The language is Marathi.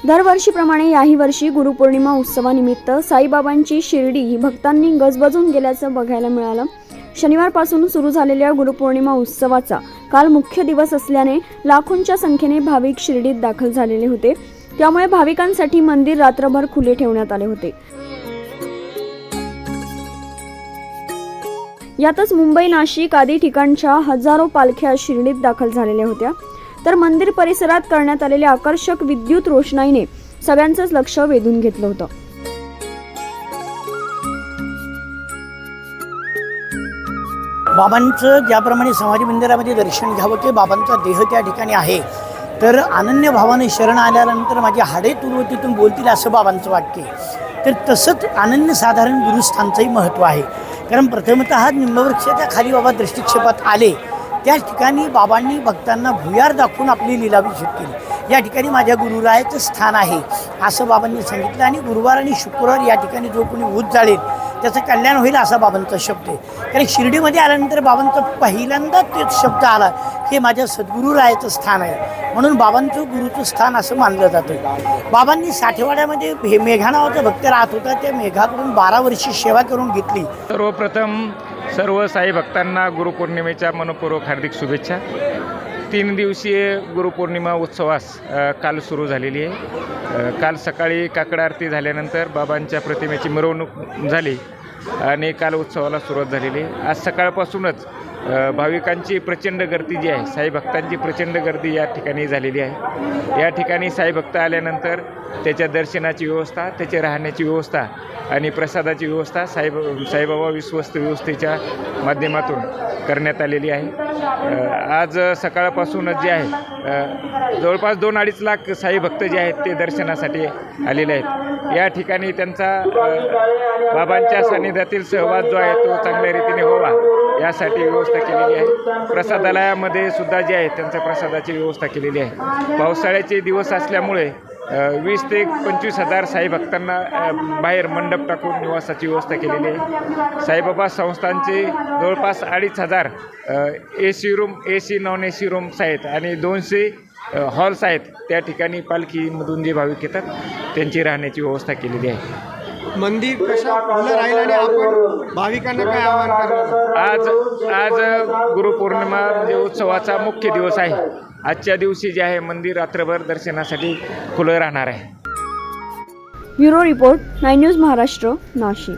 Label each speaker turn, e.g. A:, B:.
A: दरवर्षीप्रमाणे याही वर्षी गुरुपौर्णिमा उत्सवानिमित्त साईबाबांची शिर्डी भक्तांनी गजबजून गेल्याचं बघायला मिळालं। शनिवारपासून सुरू झालेल्या गुरुपौर्णिमा उत्सवाचा काल मुख्य दिवस असल्याने लाखोंच्या संख्येने भाविक शिर्डीत दाखल झालेले होते। त्यामुळे भाविकांसाठी मंदिर रात्रभर खुले ठेवण्यात आले होते। यातच मुंबई, नाशिक आदी ठिकाणच्या हजारो पालख्या शिर्डीत दाखल झालेल्या होत्या। तर मंदिर परिसरात करण्यात आलेल्या आकर्षक विद्युत रोषणाईने सगळ्यांचंच लक्ष वेधून घेतलं होतं।
B: बाबांचं ज्याप्रमाणे समाधी मंदिरामध्ये दर्शन घ्यावं की बाबांचा देह त्या ठिकाणी आहे, तर अनन्य भावाने शरण आल्यानंतर माझी हाडे तुरुवतीतून बोलतील असं बाबांचं वाक्य आहे। तर तसंच अनन्यसाधारण गुरुस्थानचंही महत्त्व आहे। कारण प्रथमतः निंबवृक्षाच्या खाली बाबा दृष्टिक्षेपात आले, त्या ठिकाणी बाबांनी भक्तांना भुयार दाखवून आपली लीलाभिषेक केली। या ठिकाणी माझ्या गुरुरायाचं स्थान आहे असं बाबांनी सांगितलं आणि गुरुवार आणि शुक्रवार या ठिकाणी जो कोणी ऊत जाळेल त्याचं कल्याण होईल असा बाबांचा शब्द आहे। कारण शिर्डीमध्ये आल्यानंतर बाबांचा पहिल्यांदा तेच शब्द आला की माझ्या सद्गुरुरायाचं स्थान आहे, म्हणून बाबांचं गुरुचं स्थान असं मानलं जातं। बाबांनी साठेवाड्यामध्ये मेघा नावाचा भक्त राहत होता, त्या मेघाकडून 12 वर्षी सेवा करून घेतली।
C: सर्वप्रथम सर्व साई भक्तांना गुरुपौर्णिमेच्या मनपूर्वक हार्दिक शुभेच्छा। 3 दिवसीय गुरुपौर्णिमा उत्सवास काल सुरू झालेली आहे। काल सकाळी काकड आरती झाल्यानंतर बाबांच्या प्रतिमेची मिरवणूक झाली आणि काल उत्सवाला सुरुवात झालेली आहे। आज सकाळपासूनच भाविकांची प्रचंड गर्दी जी आहे, साई भक्तांची प्रचंड गर्दी या ठिकाणी झालेली आहे। या ठिकाणी साई भक्त आल्यानंतर त्याच्या दर्शनाची व्यवस्था, त्याच्या राहण्याची व्यवस्था आणि प्रसादाची व्यवस्था साईबाबा विश्वस्त व्यवस्थेच्या माध्यमातून करण्यात आलेली आहे। आज सकाळपासूनच जे आहे जवळपास 2-2.5 लाख साई भक्त जे आहेत ते दर्शनासाठी आलेले आहेत। या ठिकाणी त्यांचा बाबांच्या सानिध्यातील सहवास जो आहे तो चांगल्या रीतीने व्हावा यासाठी व्यवस्था केलेली आहे। प्रसादालयामध्ये सुद्धा जे आहे त्यांच्या प्रसादाची व्यवस्था केलेली आहे। पावसाळ्याचे दिवस असल्यामुळे 20 ते 25 हजार साई भक्तांना बाहेर मंडप टाकून निवासाची व्यवस्था केलेली आहे। साईबाबा संस्थांचे जवळपास 2,500 AC room, AC non AC rooms आहेत आणि 200 हॉल्स आहेत। त्या ठिकाणी पालखीमधून जे भाविक येतात त्यांची राहण्याची व्यवस्था केलेली आहे।
D: मंदिर कशा खुलं राहील आणि आपण भाविकांना काय आवाहन करणार?
C: आज गुरुपौर्णिमा म्हणजे उत्सवाचा मुख्य दिवस आहे। आजच्या दिवशी जे आहे मंदिर रात्रभर दर्शनासाठी खुलं राहणार आहे।
A: Bureau report 9 news Maharashtra, Nashik.